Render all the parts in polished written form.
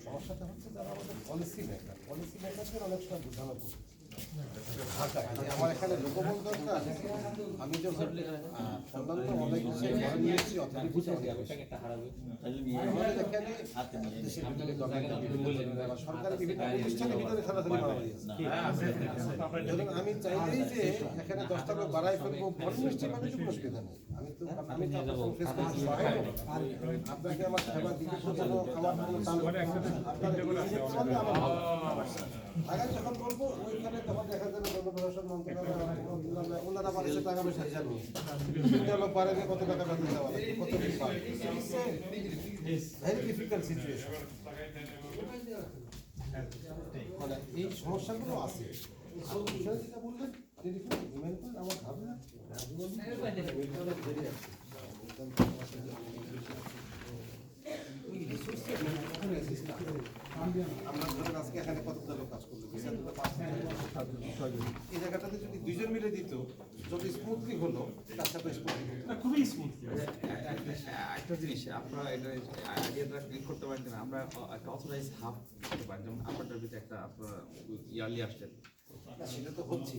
সমস্যাটা হচ্ছে যারা আমাদের পলিসি মেকারদের অনেক সময় বোঝানো পড়ছে ঢাকায় আমার এখানে লোকবল দরকার। আমি যখন অন্যান্য অনেক কিছু নিয়ে এসেছি অথরিটি আমাদের এখানে দেশের ভিতরে সরকারি বিভিন্ন প্রতিষ্ঠানের ভিতরে খেলাধুলা মারামারি আছে। আমি চাইলেই যে এখানে 10টা লোক বাড়াই ফেলবো বড় নিশ্চয়ই পাবে কোনো অসুবিধা নেই। আমি তো আপনাকে আমার সেবা দিতে জন্য আমার আগে যখন বলবো ওইখানে তখন দেখা যাবে জনপ্রশাসন মন্ত্রণালয় ওনারা বাড়িতে টাকা পয়সা হিসাব নিয়ে লোক পারেনি কত টাকা বেতন দেওয়া কত কি পাবে। Very difficult situation. মানে এই সমস্যাগুলো আছে। যেটা বললেন আমার ভাবনা আমরা ধরেন আজকে এখানে কতটা লোক কাজ করলো এই জায়গাটাতে যদি দুইজন মিলে দিত যদি স্মুথলি হলো কাজটা তো স্মুথলি খুবই স্মুথলি। একটা জিনিস আপনারা এটা আইডিয়াটা ক্লিক করতে পারেন না, আমরা একটা অথরাইজ হাব করতে পারি, যেমন আপনাদের ভিতরে একটা আপনারা ইয়ারলি আসছেন সেটা তো হচ্ছে,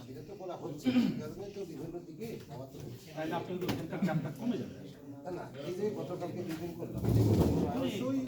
সেটা তো করা হচ্ছে, কারণে তো বিভিন্ন দিকে তাহলে আপনাদের এখানকার চাপটা কমে যাবে। না এই যে গতকালকে দুদিন করলাম প্রায়শই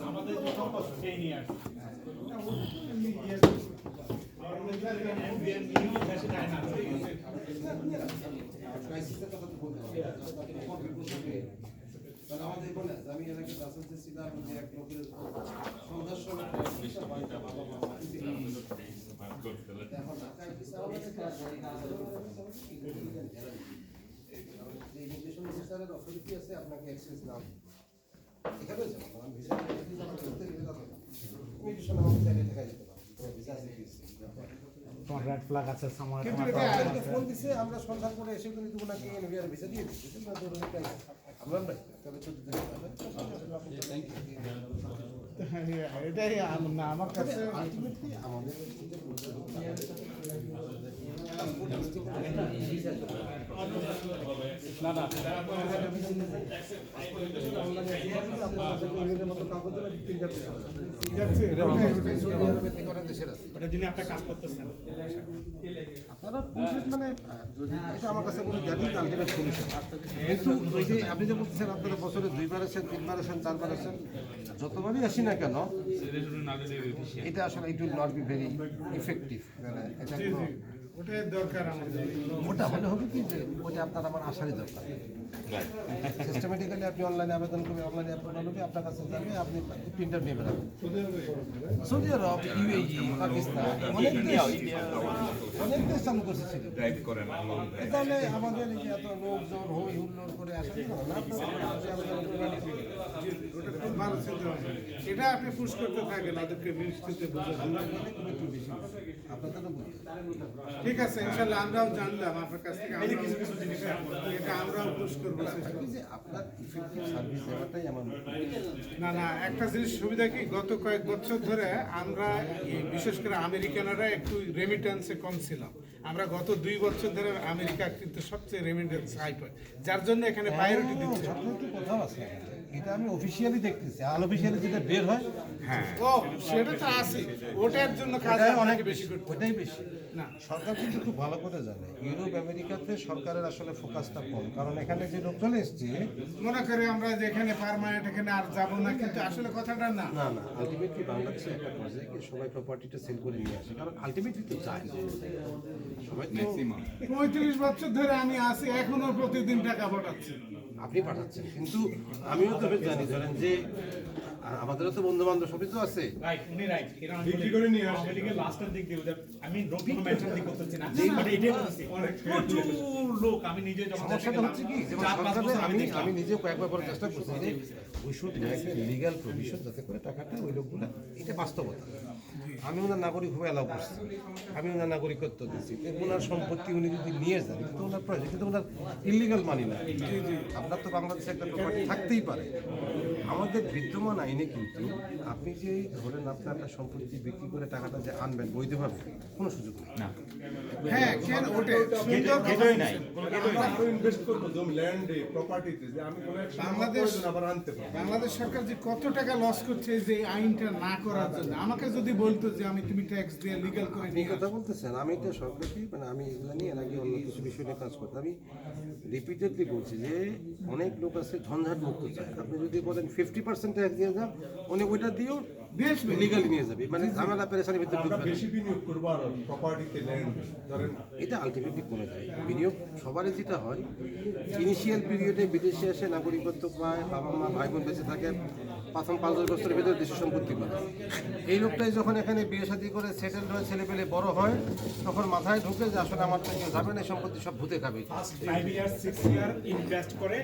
আমাদের যে সম্পদ সেই নিয়ে আসছে আমাদের বলে আমি এলাকায় রাজনীতি ছিলাম যে এক লোকের সন্ধ্যার সময় অথরিটি আছে আপনাকে অ্যাক্সেস নাও এখানে রেড ফ্ল্যাগ আছে ফোন দিছে আমরা সন্ধান করে এসে কিন্তু ওনাকে এনভিআর ভিসা দিয়ে দিচ্ছি আমরা নাই তবে এটাই আমার কাছে আলটিমেটলি আমাদের কাজ করতেছেন আপনারা মানে এটা আমার কাছে কোনো জ্ঞানী আলটিমেট সলিউশন। কিন্তু ওই যে আপনি যে বলতেছেন আপনারা বছরে 2বার আসেন 3বার আসেন 4বার আসেন যতবারই আসি না কেন এটা আসলে it will not be very effective. এটা ওটাই দরকার আমাদের। ওটা হলে হবে কি যে ওটা আপনার আমার আসারই দরকার। সিস্টেমেটিক্যালি আপনি অনলাইনে আবেদন করবেন, অনলাইনে অ্যাপ্রুভাল হবে, আপনার কাছে যাবে, আপনি প্রিন্টার নিয়ে বেরাবেন। সৌদি আরব, ইউএই, পাকিস্তান অনেক দেশ চালু করছে তাহলে আমাদের এই যে এত লোকজন হই হুল্লোড় করে আসা ভালো চিন্তা ভাবনা। এটা আপনি পুশ করতে থাকেন ওদেরকে মিষ্টিতে বোঝাবেন। ঠিক আছে, ইনশাআল্লাহ আমরাও জানলাম আপনার কাছ থেকে কিছু কিছু জিনিস এটা আমরাও পুশ করবো। আপনার ইফেক্টিভ সার্ভিস দেওয়াটাই আমার না না, একটা জিনিস সুবিধা কি, গত কয়েক বছর ধরে আমরা বিশেষ করে আমেরিকানরা একটু রেমিটেন্সে কম ছিলাম। আমরা গত 2 বছর ধরে আমেরিকা কিন্তু সবচেয়ে রেমিটেন্স হাই পায়, যার জন্য এখানে প্রায়োরিটি দিচ্ছে। কোথাও আছে এটা আমি অফিসিয়ালি দেখতেছি, আনঅফিসিয়ালি যেটা বের হয় হ্যাঁ ও সেটা তো আছে, ওটার জন্য কাজ অনেক বেশি করতে, ওটাই বেশি না সরকার কিন্তু খুব ভালো করে জানে ইউরোপ আমেরিকাতে সরকারের আসলে ফোকাসটা কম, কারণ এখানে যে লোক চলে এসছে মনে করি আমরা যে এখানে পার্মানেন্ট এখানে আর যাব না, কিন্তু আসলে কথাটা না না না আলটিমেটলি বাংলাদেশে একটা পর্যায়ে কি সবাই প্রপার্টিটা সেল করে নিয়ে আসে, কারণ আলটিমেটলি তো চায় না সবাই। 35 বছর ধরে আমি আছি, এখনো প্রতিদিন টাকা পাঠাচ্ছি। আপনি পাঠাচ্ছেন, কিন্তু আমিও তো জানি ধরেন যে আর আমাদেরও তো বন্ধু বান্ধব সবই তো আছে। রাইট, উনি রাইট। এরা বিক্রি করে নিয়ে আসে। আওয়ামী লীগের লাস্টের দিক দিয়ে ওদের আমি কোনো মেনশন দিক করতেছি না। বাট এটাই বলতেছি। প্রচুর লোক আমি নিজে যখন সমস্যাটা হচ্ছে কি যেমন 4-5 সরকারে বছর আমি দেখলাম। আমি নিজেও কয়েকবার করার চেষ্টা করছি যে we should make a legal provision যাতে করে টাকাটা ওই লোকগুলা, এটা বাস্তবতা। আমি ওনার নাগরিক হয়ে অ্যালাউ করছি, আমি ওনার নাগরিকত্ব দিচ্ছি, ওনার সম্পত্তি উনি যদি নিয়ে যান কিন্তু ওনার প্রয়োজন, কিন্তু ওনার ইলিগাল মানি না। আপনার তো বাংলাদেশে একটা প্রপার্টি থাকতেই পারে। আমাদের বিদ্যমান আইনে কিন্তু আপনি যে ধরেন আপনার একটা সম্পত্তি বিক্রি করে টাকাটা যে আনবেন বৈধভাবে কোনো সুযোগ নেই। হ্যাঁ কেন ওটাই সুন্দর গেটওয়ে নাই। ইনভেস্ট করবো জমি ল্যান্ডে প্রপার্টিতে যে আমি কোনো একটা বাংলাদেশ আবার আনতে পারবো। বাংলাদেশ সরকার যে কত টাকা লস করছে এই যে এই আইনটা না করার জন্য, আমাকে যদি বলতো যে আমি তুমি ট্যাক্স দিয়ে লিগ্যাল করে আপনি নিয়ে কথা বলতেছেন, আমি তো সরকারকে মানে আমি এগুলো নিয়ে এর আগে অন্য কিছু বিষয় নিয়ে কাজ করতাম। আমি রিপিটেডলি বলছি যে অনেক লোক আছে ঝঞ্ঝাট মুক্ত চায়। আপনি যদি বলেন 50% ট্যাক্স দিয়ে যান, উনি ওইটা দিয়েও দিয়ে আসবে। লিগালি নিয়ে যাবে, মানে ঝামেলা পেরেশানির ভিতরে আমরা ঢুকবে না। বেশি বিনিয়োগ করবো আর প্রপার্টিতে ল্যান্ড ধরেন এটা আলটিমেটলি কমে যায়। বিনিয়োগ সবারই যেটা হয়, ইনিশিয়াল পিরিয়ডে বিদেশে এসে নাগরিকত্ব পায়, বাবা মা ভাই বোন বেঁচে থাকে, প্রথম 5-10 বছরের ভিতরে দেশের সম্পত্তি পায়। এই লোকটাই যখন এখানে বিয়ে শাদী করে সেটেলড হয়ে ছেলে পেলে বড় হয়, তখন মাথায় ঢুকে যে আসলে আমার তো কেউ যাবে না, এই সম্পত্তি সব ভূতে খাবে। 5 ইয়ার 6 ইয়ার ইনভেস্ট করে